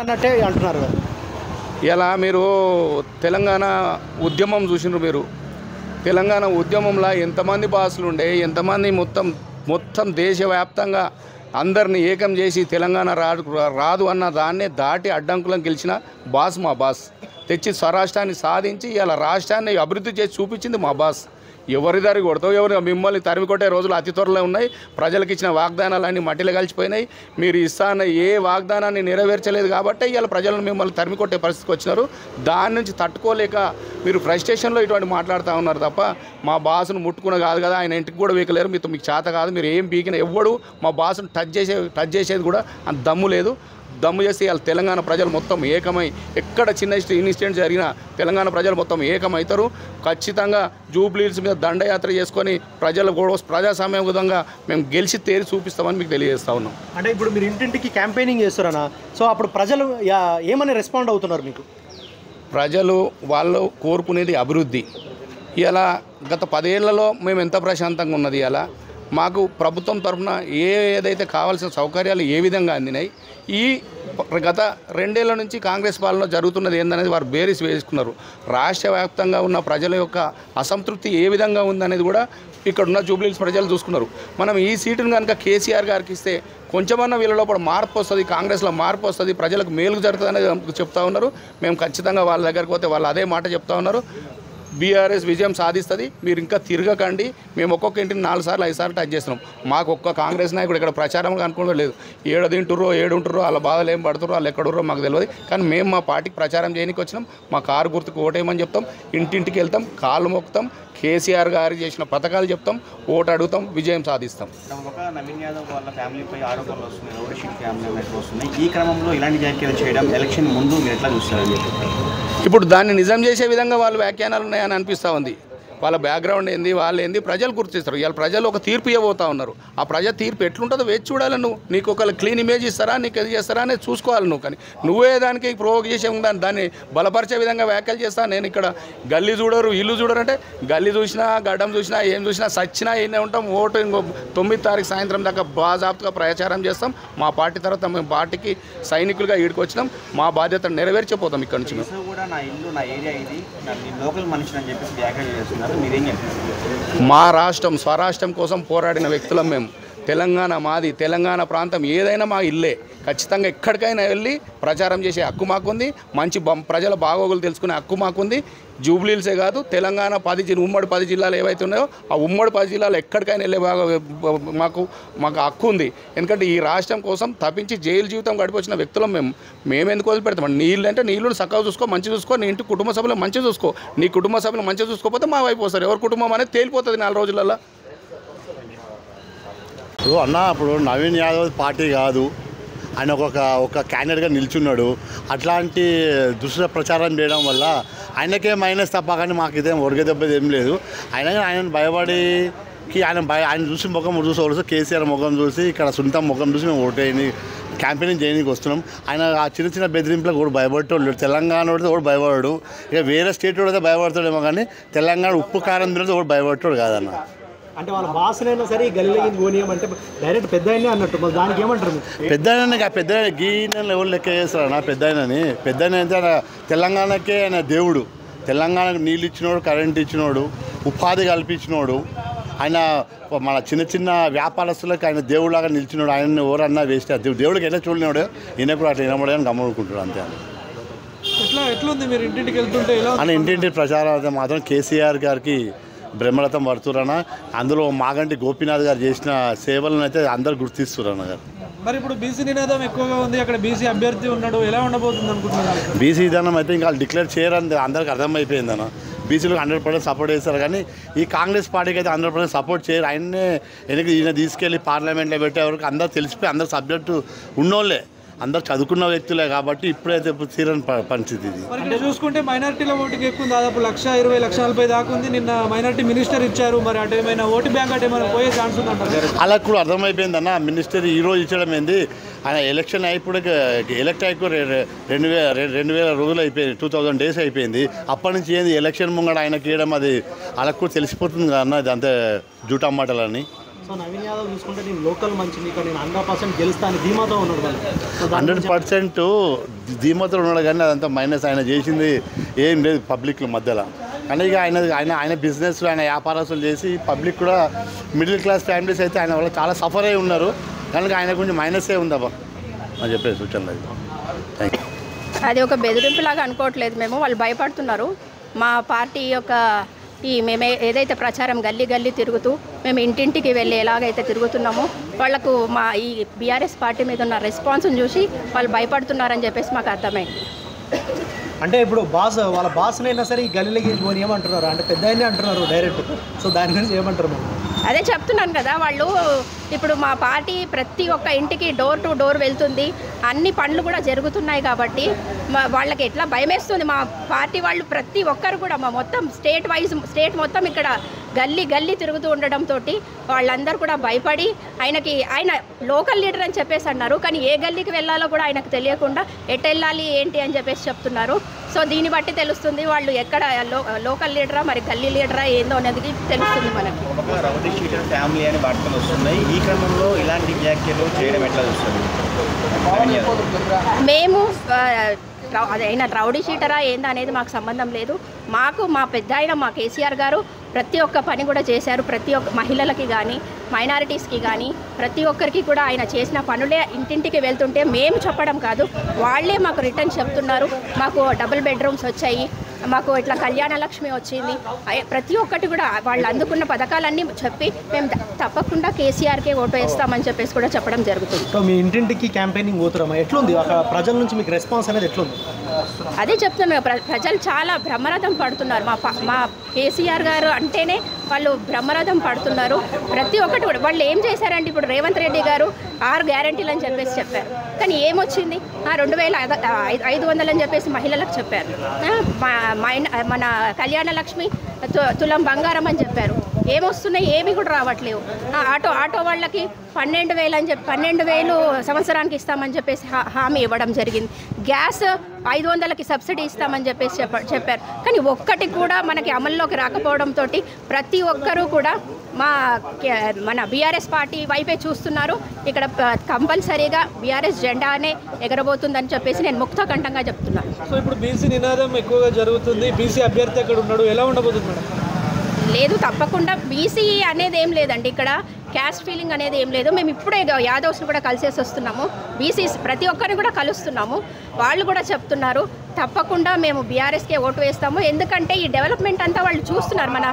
అన్నట్టే అంటున్నారు కదా. ఇలా మీరు తెలంగాణ ఉద్యమం చూసినారు. మీరు తెలంగాణ ఉద్యమంలో ఎంతమంది బాసులు ఉండే, ఎంతమంది మొత్తం దేశవ్యాప్తంగా అందరిని ఏకం చేసి తెలంగాణ రాదు అన్న దాన్నే దాటి అడ్డంకులను గెలిచిన బాస్ మా బాస్. తెచ్చి స్వరాష్ట్రాన్ని సాధించి ఇలా రాష్ట్రాన్ని అభివృద్ధి చేసి చూపించింది మా బాస్. ఎవరి దారి కొడతావు, ఎవరు మిమ్మల్ని తరిమి కొట్టే రోజులు అతి త్వరలో ఉన్నాయి. ప్రజలకు ఇచ్చిన వాగ్దానాలన్నీ మట్టిలో కలిసిపోయినాయి. మీరు ఇస్తాన్న ఏ వాగ్దానాన్ని నెరవేర్చలేదు కాబట్టి ఇవాళ ప్రజలను మిమ్మల్ని తరిమి కొట్టే పరిస్థితికి వచ్చినారు. దాని నుంచి తట్టుకోలేక మీరు ఫ్రస్ట్రేషన్లో ఇటువంటి మాట్లాడుతూ ఉన్నారు తప్ప మా బాసును ముట్టుకున్న కాదు కదా. ఆయన ఇంటికి కూడా వీకలేరు. మీకు చేత కాదు. మీరు ఏం పీకిన ఎవ్వడు మా బాసును టచ్ చేసేది కూడా అంత దమ్ము లేదు. దమ్ము చేసి వాళ్ళ తెలంగాణ ప్రజలు మొత్తం ఏకమై ఎక్కడ చిన్న ఇన్సిడెంట్ జరిగినా తెలంగాణ ప్రజలు మొత్తం ఏకమవుతారు. ఖచ్చితంగా జూబ్లీహిల్స్ మీద దండయాత్ర చేసుకొని ప్రజాస్వామ్య విధంగా మేము గెలిచి తేరి చూపిస్తామని మీకు తెలియజేస్తా ఉన్నాం. అంటే ఇప్పుడు మీరు ఇంటింటికి క్యాంపెయినింగ్ చేస్తారన్నా, సో అప్పుడు ప్రజలు ఏమని రెస్పాండ్ అవుతున్నారు? మీకు ప్రజలు వాళ్ళు కోరుకునేది అభివృద్ధి. ఇలా గత 10 ఏళ్లలో మేము ఎంత ప్రశాంతంగా ఉన్నది. ఇలా మాకు ప్రభుత్వం తరఫున ఏదైతే కావాల్సిన సౌకర్యాలు ఏ విధంగా అందినాయి. ఈ గత 2 ఏళ్ల నుంచి కాంగ్రెస్ పాలన జరుగుతున్నది ఏందనేది వారు బేరీస్ వేసుకున్నారు. రాష్ట్ర వ్యాప్తంగా ఉన్న ప్రజల యొక్క అసంతృప్తి ఏ విధంగా ఉందనేది కూడా ఇక్కడున్న జూబ్లీహిల్స్ ప్రజలు చూసుకున్నారు. మనం ఈ సీటును కనుక కేసీఆర్ గారికి ఇస్తే కొంచెమన్నా వీళ్ళ లోపల మార్పు వస్తుంది, కాంగ్రెస్లో మార్పు వస్తుంది, ప్రజలకు మేలు జరుగుతుంది అనేది చెప్తా ఉన్నారు. మేము ఖచ్చితంగా వాళ్ళ దగ్గరికి పోతే వాళ్ళు అదే మాట చెప్తా ఉన్నారు. బీఆర్ఎస్ విజయం సాధిస్తుంది, మీరు ఇంకా తిరగకండి. మేము ఒక్కొక్క ఇంటిని 4 సార్లు 5 సార్లు టచ్ చేస్తున్నాం. మాకు ఒక్క కాంగ్రెస్ నాయకుడు ఇక్కడ ప్రచారం అనుకోవడం లేదు. ఏడు తింటుర్రో ఏడుంటుర్రో వాళ్ళ బాధలు ఏం పడుతుర్రో వాళ్ళు ఎక్కడుర్రో మాకు తెలియదు. కానీ మేము మా పార్టీకి ప్రచారం చేయడానికి వచ్చినాం. మా కారు గుర్తుకు ఓటేయమని చెప్తాం, ఇంటింటికి వెళ్తాం, కాళ్ళు మొక్కుతాం, కేసీఆర్ గారు చేసిన పథకాలు చెప్తాం, ఓటు అడుగుతాం, విజయం సాధిస్తాం. నవీన్ యాదవ్ వాళ్ళ ఫ్యామిలీపై ఆరోపణలు వస్తున్నాయి, రౌడీషీట్ ఫ్యామిలీ వస్తున్నాయి. ఈ క్రమంలో ఇలాంటి వ్యాఖ్యలు చేయడం ఎలక్షన్ ముందు మీరు ఎట్లా చూస్తారని? ఇప్పుడు దాన్ని నిజం చేసే విధంగా వాళ్ళు వ్యాఖ్యానాలు ఉన్నాయని అనిపిస్తూ ఉంది. వాళ్ళ బ్యాక్గ్రౌండ్ ఏంది, వాళ్ళు ఏంది ప్రజలు గుర్తిస్తారు. ఇవాళ ప్రజలు ఒక తీర్పు ఇవ్వబోతూ ఉన్నారు. ఆ ప్రజా తీర్పు ఎట్లుంటుందో వేచి చూడాలి. నీకు ఒక క్లీన్ ఇమేజ్ ఇస్తారా, నీకు అది చేస్తారా అనేది చూసుకోవాలి నువ్వు. కానీ నువ్వే దానికి ప్రోవోక్ చేసే ఉందని దాన్ని బలపరిచే విధంగా వ్యాఖ్యలు చేస్తాను. నేను ఇక్కడ గల్లీ చూడరు ఇల్లు చూడరు అంటే గల్లీ చూసినా గడ్డం చూసినా ఏం చూసినా సచ్చినా ఏనే ఉంటాం. ఓటు 9 తారీఖు సాయంత్రం దాకా బాజాబ్తుగా ప్రచారం చేస్తాం. మా పార్టీ తర్వాత మేము పార్టీకి సైనికులుగా ఈడికి వచ్చినాం. మా బాధ్యతను నెరవేర్చిపోతాం. ఇక్కడ నుంచి నా ఇల్లు నా ఏరియా ఇది, లోకల్ మనిషి అని చెప్పేసి వ్యాఖ్యలు చేస్తున్నారు. మా రాష్ట్రం స్వరాష్ట్రం కోసం పోరాడిన వ్యక్తులం మేము. తెలంగాణ మాది, తెలంగాణ ప్రాంతం ఏదైనా మా ఇల్లే. ఖచ్చితంగా ఎక్కడికైనా వెళ్ళి ప్రచారం చేసే హక్కు మాకుంది. మంచి ప్రజల బాగోగులు తెలుసుకునే హక్కు మాకుంది. జూబ్లీహిల్సే కాదు, తెలంగాణ ఉమ్మడి 10 జిల్లాలు ఏవైతే ఉన్నాయో ఆ ఉమ్మడి 10 జిల్లాలు ఎక్కడికైనా వెళ్ళే మాకు హక్కు ఉంది. ఎందుకంటే ఈ రాష్ట్రం కోసం తప్పించి జైలు జీవితం గడిపొచ్చిన వ్యక్తులం మేము ఎందుకు వదిలిపెడతాం? నీళ్ళు అంటే నీళ్ళను చక్కగా చూసుకో, మంచి చూసుకో, నీ ఇంటి కుటుంబ సభ్యులు మంచిగా చూసుకో. నీ కుటుంబ సభ్యులు మంచిగా చూసుకోకపోతే మా వైపు వస్తారు. ఎవరి కుటుంబం అనేది తేలిపోతుంది 4 రోజులలో. ఇప్పుడు నవీన్ యాదవ్ పార్టీ కాదు, ఆయన ఒక క్యాండిడేట్గా నిల్చున్నాడు. అట్లాంటి దుష్ట ప్రచారం చేయడం వల్ల ఆయనకే మైనస్ తప్ప కానీ మాకు ఇదేం ఒరిగే దెబ్బది ఏం లేదు. ఆయన భయపడికి ఆయన చూసి ముఖం చూసి కేసీఆర్ ముఖం చూసి ఇక్కడ సునీత ముఖం చూసి మేము ఓటేయని క్యాంపెయినింగ్ చేయడానికి వస్తున్నాం. ఆయన ఆ చిన్న బెదిరింపులకు కూడా భయపడతాడు. తెలంగాణ వాడితే కూడా భయపడాడు. ఇక వేరే స్టేట్ వాడితే భయపడతాడేమో కానీ తెలంగాణ ఉప్పు కారం తినతో కూడా భయపడతాడు కాదన్న. అంటే వాళ్ళ భాషనైనా సరే గల్లీలో గోనియమంటే డైరెక్ట్ పెద్ద అయినా అన్నట్టు, దానికి ఏమంటారు? పెద్ద గీన ఎవరు లెక్క చేస్తారన్న పెద్ద అయితే తెలంగాణకే ఆయన దేవుడు. తెలంగాణకు నీళ్ళు ఇచ్చినోడు, కరెంట్ ఇచ్చినోడు, ఉపాధి కల్పించినోడు. ఆయన మన చిన్న వ్యాపారస్తులకు ఆయన దేవుడిలాగా నిలిచినోడు. ఆయన ఎవరన్నా వేస్ట్. దేవుడికి ఎట్లా చూడలేడు, ఈయన కూడా అట్లా వినబడని గమనుకుంటాడు అంతే. ఎట్లుంది మీరు ఇంటింటికి వెళ్తుంటే అని ఇంటింటి ప్రచారం అయితే మాత్రం కేసీఆర్ గారికి బ్రహ్మరథం పడుతురన్న. అందులో మాగంటి గోపీనాథ్ గారు చేసిన సేవలను అయితే అందరు గుర్తిస్తురన్న గారు. మరి ఇప్పుడు బీసీ నినాదం ఎక్కువగా ఉంది, అక్కడ బీసీ అభ్యర్థి ఉన్నాడు, ఎలా ఉండబోతుంది అనుకుంటున్నారు? బీసీ విధానం అయితే ఇంకా డిక్లేర్ చేయరని అందరికి అర్థమైపోయిందన్న. బీసీలకు 100% సపోర్ట్ చేస్తారు కానీ ఈ కాంగ్రెస్ పార్టీకి అయితే 100% సపోర్ట్ చేయరు. ఈయన తీసుకెళ్ళి పార్లమెంట్లో పెట్టే వరకు అందరూ తెలిసిపోయి అందరు సబ్జెక్టు ఉన్నోళ్ళే, అందరు చదువుకున్న వ్యక్తులే కాబట్టి ఇప్పుడైతే తీరని పరిస్థితి ఇది. అంటే చూసుకుంటే మైనారిటీల ఓటుకి ఎక్కువ, దాదాపు 1,20,000 1,40,000 దాకా ఉంది. నిన్న మైనారిటీ మినిస్టర్ ఇచ్చారు, మరి అటు ఏమైనా ఓటు బ్యాంక్ అంటే ఏమైనా పోయే ఛాన్స్ ఉందంటారు? అలా కూడా అర్థమైపోయిందన్న. మినిస్టర్ ఈరోజు ఇచ్చడం ఏంది, ఆయన ఎలక్షన్ అయిపోయి ఎలక్ట్ అయిపోయి 2,000 రోజులు అయిపోయింది, 2000 days అయిపోయింది. అప్పటి నుంచి ఏంది ఎలక్షన్ ముంగడ ఆయనకి ఇవ్వడం అది వాళ్ళకు కూడా తెలిసిపోతుంది కదా అన్న. ఇది అంతే జూటమ్మాటలని. సో నవీన్ యాదవ్ చూసుకుంటే నేను లోకల్ మంచిని ఇక్కడ నేను 100% గెలుస్తా అని ధీమాతో ఉన్నాడు వాళ్ళు. సో 100% ధీమతులు ఉన్నాడు కానీ అదంతా మైనస్. ఆయన చేసింది ఏం లేదు పబ్లిక్ మధ్యలో. కానీ ఇక ఆయన బిజినెస్ ఆయన వ్యాపారస్తులు చేసి పబ్లిక్ కూడా మిడిల్ క్లాస్ ఫ్యామిలీస్ అయితే ఆయన వల్ల చాలా సఫర్ అయి ఉన్నారు. కనుక ఆయన కొంచెం మైనసే ఉందబ్బా అని చెప్పే సూచనలు అది. Thank you. అది ఒక బెదిరింపులాగా అనుకోవట్లేదు మేము, వాళ్ళు భయపడుతున్నారు. మా పార్టీ యొక్క మేము ఏదైతే ప్రచారం గల్లీ గల్లీ తిరుగుతూ మేము ఇంటింటికి వెళ్ళి ఎలాగైతే తిరుగుతున్నామో వాళ్లకు మా ఈ బీఆర్ఎస్ పార్టీ మీద ఉన్న రెస్పాన్స్ని చూసి వాళ్ళు భయపడుతున్నారని చెప్పేసి మాకు అర్థమైంది. అంటే ఇప్పుడు వాళ్ళ బాస్నైనా సరే ఈ గల్లీలకి వెళ్ళిపోని ఏమంటున్నారు అంటే పెద్ద అంటున్నారు డైరెక్ట్. సో దాని గురించి ఏమంటారు మేము? అదే చెప్తున్నాను కదా, వాళ్ళు ఇప్పుడు మా పార్టీ ప్రతి ఒక్క ఇంటికి డోర్ టు డోర్ వెళ్తుంది, అన్ని పనులు కూడా జరుగుతున్నాయి కాబట్టి వాళ్ళకి ఎట్లా భయమేస్తుంది. మా పార్టీ వాళ్ళు ప్రతి ఒక్కరు కూడా మా మొత్తం స్టేట్ మొత్తం ఇక్కడ గల్లీ గల్లీ తిరుగుతూ ఉండడంతో వాళ్ళందరూ కూడా భయపడి ఆయన లోకల్ లీడర్ అని చెప్పేసి అన్నారు. కానీ ఏ గల్లీకి వెళ్ళాలో కూడా ఆయనకు తెలియకుండా ఎటు వెళ్ళాలి ఏంటి అని చెప్పేసి చెప్తున్నారు. సో దీన్ని బట్టి తెలుస్తుంది వాళ్ళు ఎక్కడ లోకల్ లీడరా మరి గల్లీ లీడరా ఏందో అనేది తెలుస్తుంది మనకి. రౌడీ షీటర్ ఫ్యామిలీ అని వార్తలు వస్తున్నాయి. ఈ క్రమంలో ఇలాంటి వ్యాఖ్యలు చేయడం ఎట్లా చూస్తుంది? మేము అదైనా రౌడీ షీటరా ఏందా అనేది మాకు సంబంధం లేదు. మా పెద్ద మా కేసీఆర్ గారు ప్రతి ఒక్క పని కూడా చేశారు. ప్రతి ఒక్క మహిళలకి కానీ మైనారిటీస్కి కానీ ప్రతి ఒక్కరికి కూడా ఆయన చేసిన పనులే ఇంటింటికి వెళ్తుంటే మేము చెప్పడం కాదు, వాళ్ళే మాకు రిటర్న్ చెప్తున్నారు. మాకు డబుల్ బెడ్రూమ్స్ వచ్చాయి, మాకు ఇట్లా కళ్యాణ లక్ష్మి వచ్చింది, ప్రతి ఒక్కటి కూడా వాళ్ళు అందుకున్న పథకాలన్నీ చెప్పి మేము తప్పకుండా కేసీఆర్కే ఓటు వేస్తామని చెప్పేసి కూడా చెప్పడం జరుగుతుంది. సో మీ ఇంటింటికి క్యాంపెయినింగ్ పోతున్నామా? ఎట్లుంది అక్కడ ప్రజల నుంచి మీకు రెస్పాన్స్ అనేది ఎట్లుంది? అదే చెప్తున్నాను, ప్రజలు చాలా బ్రహ్మరథం పడుతున్నారు. మా కేసీఆర్ గారు అంటేనే వాళ్ళు బ్రహ్మరథం పడుతున్నారు. ప్రతి ఒక్కటి కూడా వాళ్ళు ఏం చేశారంటే ఇప్పుడు రేవంత్ రెడ్డి గారు 6 గ్యారంటీలు అని చెప్పేసి చెప్పారు. కానీ ఏమొచ్చింది? 2500 అని చెప్పేసి మహిళలకు చెప్పారు. మన కళ్యాణ లక్ష్మి తులం బంగారం అని చెప్పారు. ఏమొస్తున్నాయి? ఏమి కూడా రావట్లేవు. ఆటో వాళ్ళకి 12,000 అని చెప్పి 12,000 సంవత్సరానికి ఇస్తామని చెప్పేసి హామీ ఇవ్వడం జరిగింది. గ్యాస్ 500కి సబ్సిడీ ఇస్తామని చెప్పేసి చెప్పారు. కానీ ఒక్కటి కూడా మనకి అమల్లోకి రాకపోవడంతో ప్రతి ఒక్కరూ కూడా మన బీఆర్ఎస్ పార్టీ వైపే చూస్తున్నారు. ఇక్కడ కంపల్సరీగా బీఆర్ఎస్ జెండానే ఎగరబోతుందని చెప్పేసి నేను ముక్తకంఠంగా చెప్తున్నాను. సో ఇప్పుడు బీసీ నినాదం ఎక్కువగా జరుగుతుంది, బీసీ అభ్యర్థి అక్కడ ఉన్నాడు, ఎలా ఉండబోతుంది మేడం? లేదు, తప్పకుండా బీసీ అనేది ఏం లేదండి, ఇక్కడ క్యాస్ట్ ఫీలింగ్ అనేది ఏం లేదు. మేము ఇప్పుడే యాదవ్స్ని కూడా కలిసేసి వస్తున్నాము, బీసీస్ ప్రతి ఒక్కరిని కూడా కలుస్తున్నాము. వాళ్ళు కూడా చెప్తున్నారు తప్పకుండా మేము బీఆర్ఎస్కే ఓటు వేస్తాము. ఎందుకంటే ఈ డెవలప్మెంట్ అంతా వాళ్ళు చూస్తున్నారు. మన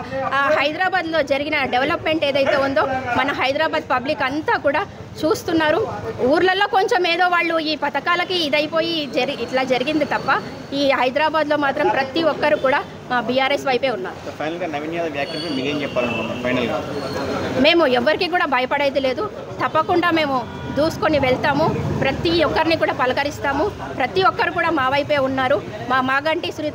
హైదరాబాద్లో జరిగిన డెవలప్మెంట్ ఏదైతే ఉందో మన హైదరాబాద్ పబ్లిక్ అంతా కూడా చూస్తున్నారు. ఊర్లలో కొంచెం ఏదో వాళ్ళు ఈ పథకాలకి ఇదైపోయి ఇట్లా జరిగింది తప్ప ఈ హైదరాబాద్లో మాత్రం ప్రతి ఒక్కరు కూడా మా బీఆర్ఎస్ వైపే ఉన్నారు. మేము ఎవరికి కూడా భయపడేది లేదు, తప్పకుండా మేము దూసుకొని వెళ్తాము, ప్రతి ఒక్కరిని కూడా పలకరిస్తాము. ప్రతి ఒక్కరు కూడా మా వైపే ఉన్నారు. మా మాగంటి సునీత